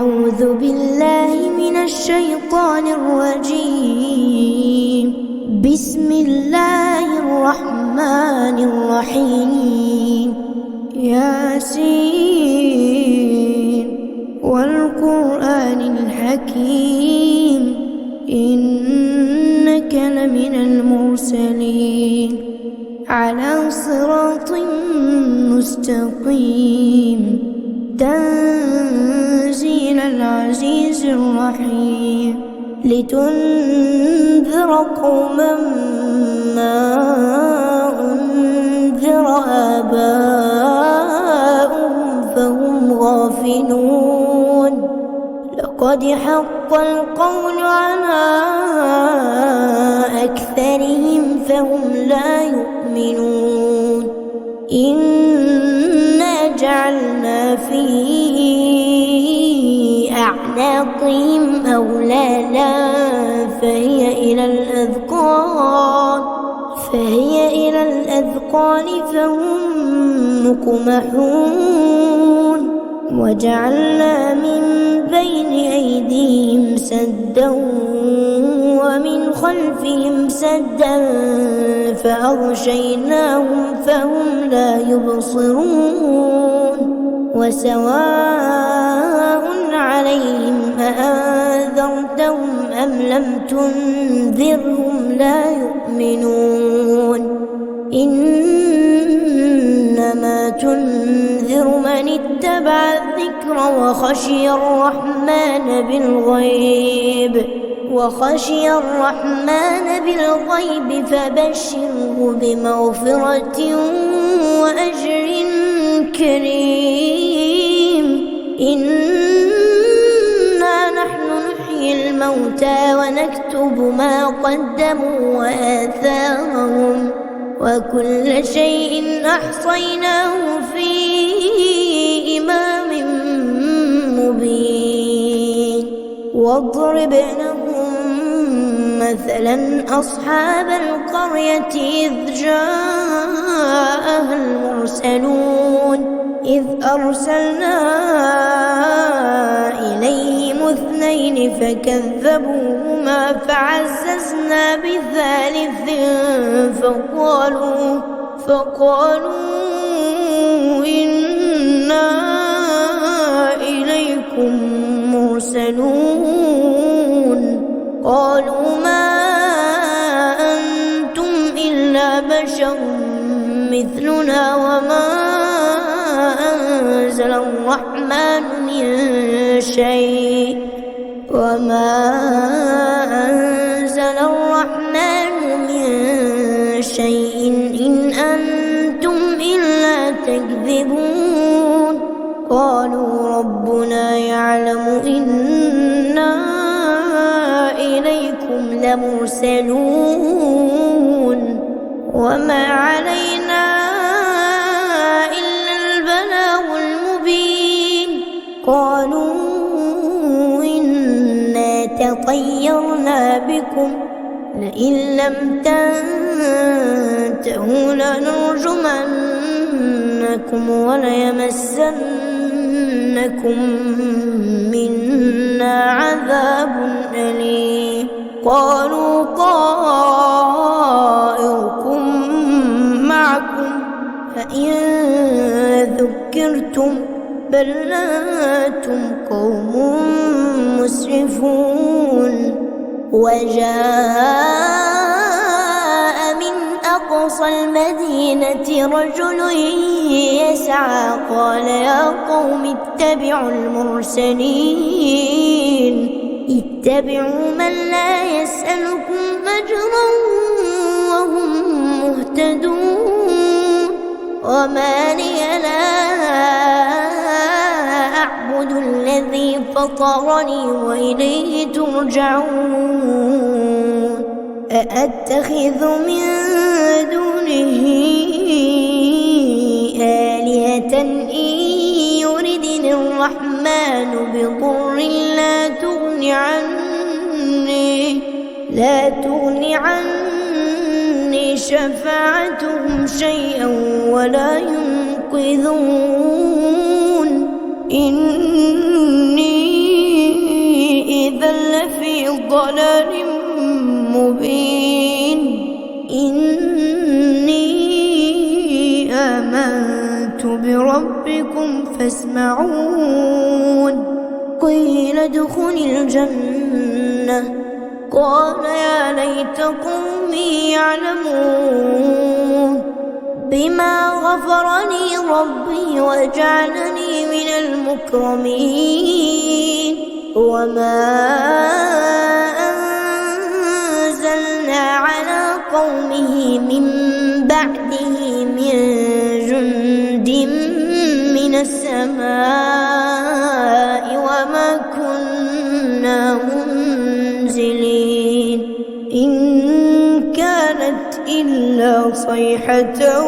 أعوذ بالله من الشيطان الرجيم. بسم الله الرحمن الرحيم. ياسين والقرآن الحكيم إنك لمن المرسلين على صراط مستقيم تنزيل العزيز الرحيم لتنذر قوما ما أنذر آباؤهم فهم غافلون. لقد حق القول على أكثرهم فهم لا يؤمنون. إنا جعلنا في أعناقهم أغلالا فهي إلى الأذقان فهم مقمحون. وجعلنا من بين أيديهم سدا ومن خلفهم سدا فأغشيناهم فهم لا يبصرون. وسواء عليهم أأنذرتهم أم لم تنذرهم لا يؤمنون. إنما تنذر من اتبع الذكر وخشي الرحمن بالغيب فبشره بمغفرة وأجر كريم. إنا نحن نحيي الموتى ونكتب ما قدموا وآثارهم وكل شيء أحصيناه في إمام مبين. واضرب لهم مثلا أصحاب القرية إذ جاءها المرسلون إذ أرسلنا إليهم 2 فكذبوهما فعززنا بثالث فقالوا إنا إليكم مرسلون. قالوا ما أنتم إلا بشر مثلنا وما أنزل الرحمن من شيء إن أنتم إلا تكذبون. قالوا ربنا يعلم إنا إليكم لمرسلون وما علينا إلا البلاغ المبين. قالوا إنا تطيرنا بكم لئن لم تنتهوا لنرجمنكم وليمسنكم منا عذاب أليم. قالوا طائركم معكم فإن ذكرتم بل أنتم قوم مسرفون. وجاء من أقصى المدينة رجل يسعى قال يا قوم اتبعوا المرسلين اتبعوا من لا يسألكم أجرا وهم مهتدون. وما لي لا أعبد الذي فطرني وإليه ترجعون. أأتخذ من دونه آلهة إن يردني الرحمن بضر لا تغني عني شفاعتهم شيئا ولا ينقذون. إني فاسمعون قيل ادخل الجنة قال يا ليت قومي يعلمون بما غفر لي ربي وجعلني من المكرمين وما أنزلنا على قومه من بعده من جند من السماء وما كنا منزلين إن كانت إلا صيحة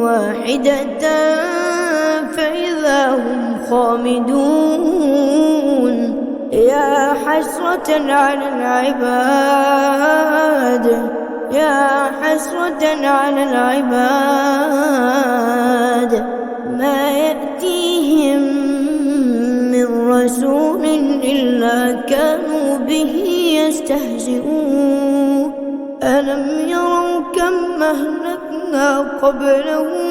واحدة فإذا هم خامدون يا حسرة على العباد يا حسرة على العباد ما يأتيهم من رسول إلا كانوا به يستهزئون ألم يروا كم أهلكنا قبلهم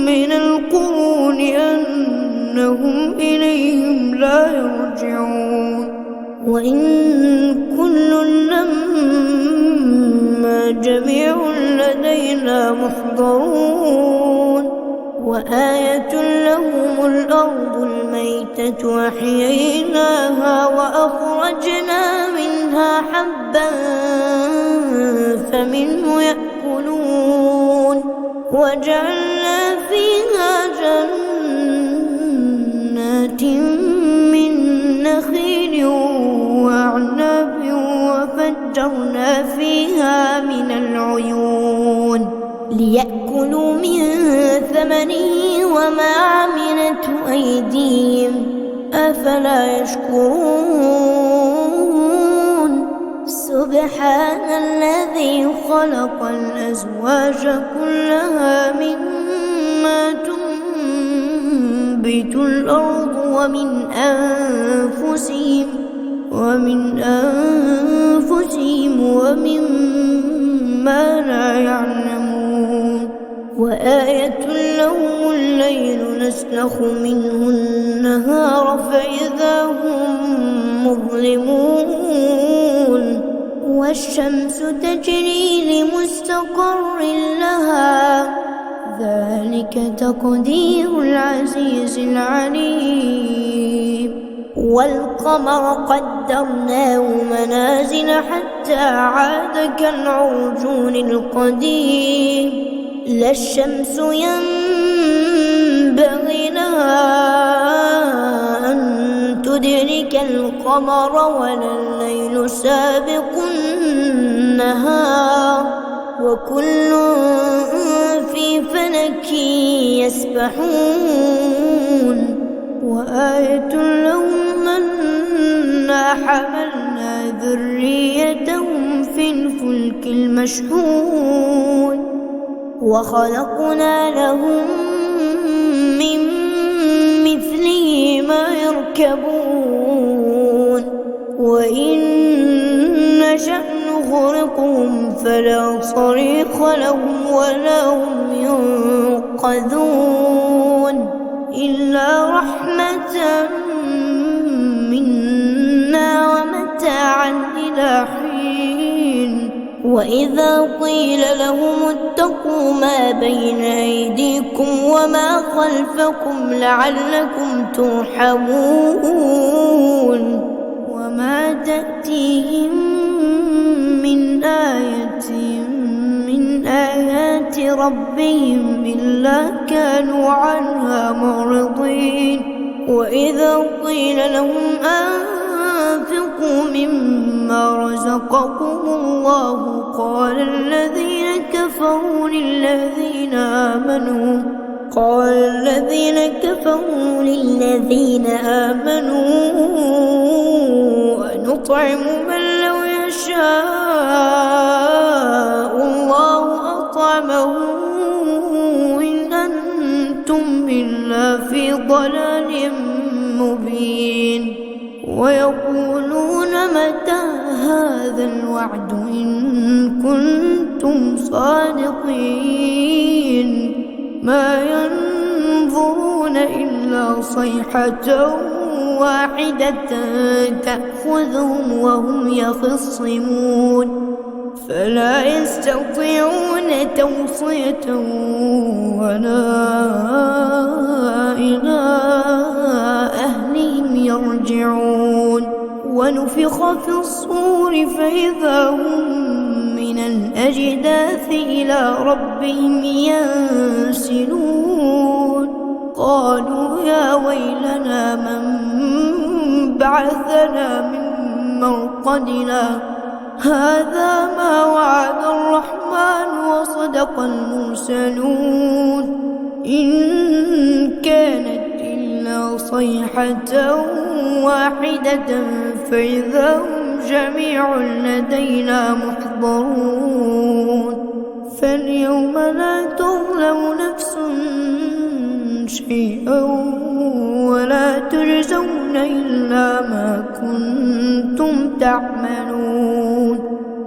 من القرون أنهم إليهم لا يرجعون وإن كل لما جميع لدينا محضرون وآية لهم الأرض الميتة أحييناها وأخرجنا منها حبا فمنه يأكلون وجعلنا فيها جنات من نخيل وأعناب وفجرنا فيها من العيون ليأكلوا من ثمنه وما عملته أيديهم أفلا يشكرون سبحان الذي خلق الأزواج كلها مما تنبت الأرض ومن أنفسهم ومما لا يعلمون وآية لهم الليل نسلخ منه النهار فإذا هم مظلمون والشمس تجري لمستقر لها ذلك تقدير العزيز العليم والقمر قدرناه منازل حتى عاد كالعرجون القديم لا الشمس ينبغي لها أن تدرك القمر ولا الليل سابق النهار وكل في فلك يسبحون وآية لهم أنا حملنا ذريتهم في الفلك المشحون وخلقنا لهم من مثله ما يركبون وإن نشأ نغرقهم فلا صريخ لهم ولا هم ينقذون إلا رحمة منا ومتاعا إلى حين وإذا قيل لهم اتقوا ما بين أيديكم وما خلفكم لعلكم ترحمون وما تأتيهم من آية من آيات ربهم إلا كانوا عنها معرضين وإذا قيل لهم أنفقوا مما رزقكم الله قال الذين كفروا للذين آمنوا أنطعم من لو يشاء الله أطعمه إن أنتم إلا في ضلال مبين ويقولون متى هذا الوعد إن كنتم صادقين ما إلا صيحة واحدة تأخذهم وهم يخصمون فلا يستطيعون توصية ولا إلى أهلهم يرجعون ونفخ في الصور فإذا هم من الأجداث إلى ربهم ينسلون قالوا يا ويلنا من بعثنا من مرقدنا هذا ما وعد الرحمن وصدق المرسلون إن كانت إلا صيحة واحدة فإذا هم جميع لدينا محضرون فاليوم لا تظلم نفس شيئا ولا تجزون إلا ما كنتم تعملون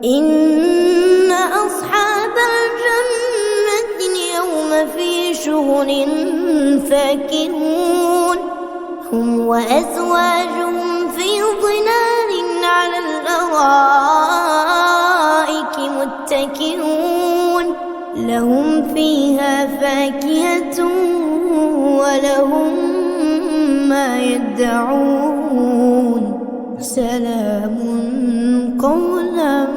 إن أصحاب الجنة اليوم في شغل فاكهون هم وأزواجهم في ظلال على الأرائك متكئون لهم فيها فاكهة ولهم ما يدعون سلام قولا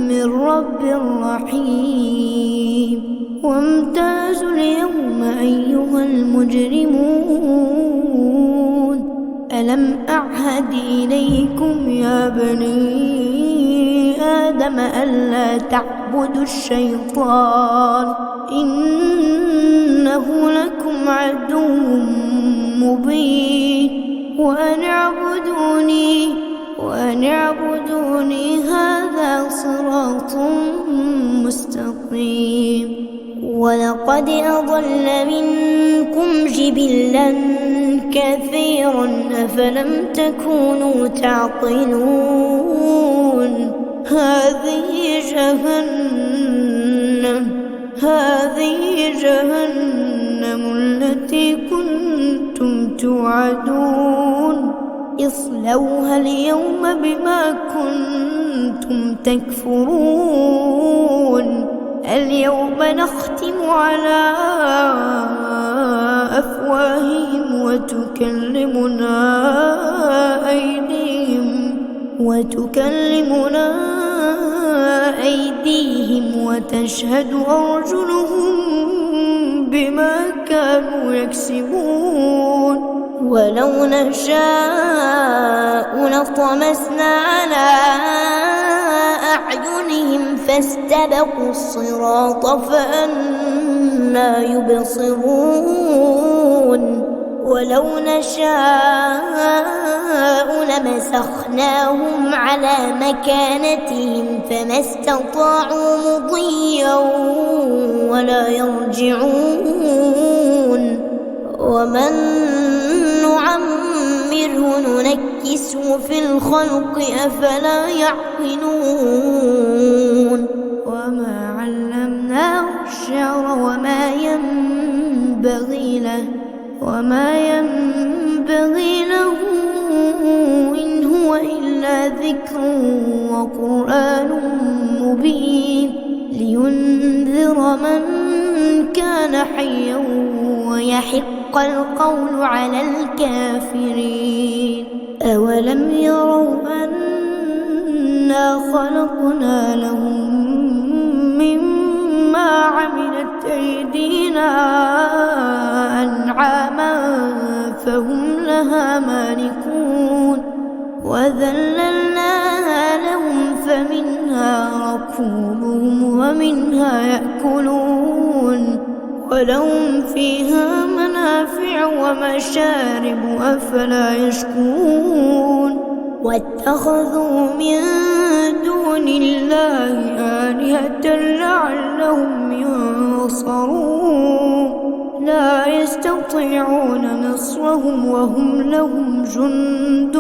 من رب رحيم وامتازوا اليوم أيها المجرمون ألم أعهد إليكم يا بني آدم ألا تعبدوا الشيطان إنه لكم عدو مبين وأن اعبدوني هذا صراط مستقيم ولقد أضل منكم جبلا كثيرا أفلم تكونوا تعقلون هذه جهنم التي كنتم توعدون اصلوها اليوم بما كنتم تكفرون اليوم نختم على أفواههم وتكلمنا أيديهم وتشهد أرجلهم بما كانوا يكسبون ولو نشاء لطمسنا على أعينهم فاستبقوا الصراط فأنى يبصرون ولو نشاء لمسخناهم على مكانتهم فما استطاعوا مضيا ولا يرجعون ومن نعمره ننكسه في الخلق أفلا يعقلون وما علمناه الشعر وما ينبغي له إن هو إلا ذكر وقرآن مبين لينذر من كان حيا ويحق القول على الكافرين أولم يروا أنا خلقنا لهم مما عملت أيدينا أنعاما فهم لها مالكون وذللناها لهم فمنها ركوبهم ومنها يأكلون ولهم فيها منافع ومشارب أفلا يشكرون واتخذوا من دون الله آلهة لعلهم ينصرون لا يستطيعون نصرهم وهم لهم جند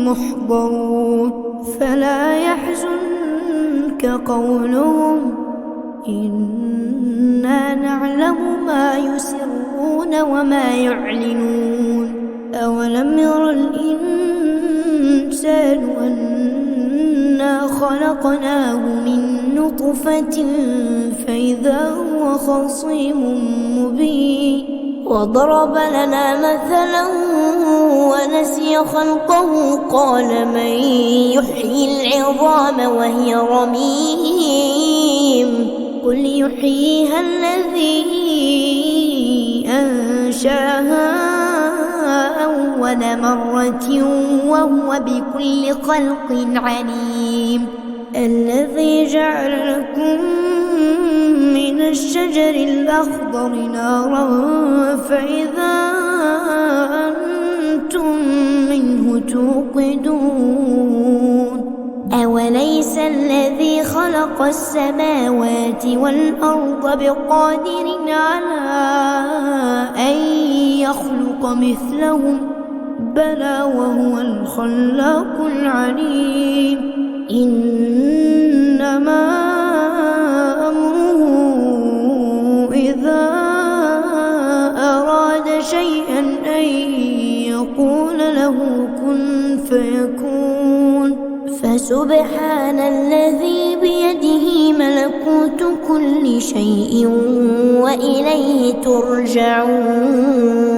محضرون فلا يحزنك قولهم إنا نعلم ما يسرون وما يعلنون أولم ير الإنسان أنا خلقناه من نطفة فإذا هو خصيم مبين وضرب لنا مثلا ونسي خلقه قال من يحيي العظام وهي رميم قل يحييها الذي أنشاها أول مرة وهو بكل خلق عليم الذي جعل لكم من الشجر الأخضر نارا فإذا أنتم منه توقدون أوليس الذي خلق السماوات والأرض بقادر على أن يخلق مثلهم بلى وهو الخلاق العليم إنما أمره إذا أراد شيئا أن يقول له كن فيكون فسبحان الذي بيده ملكوت كل شيء وإليه ترجعون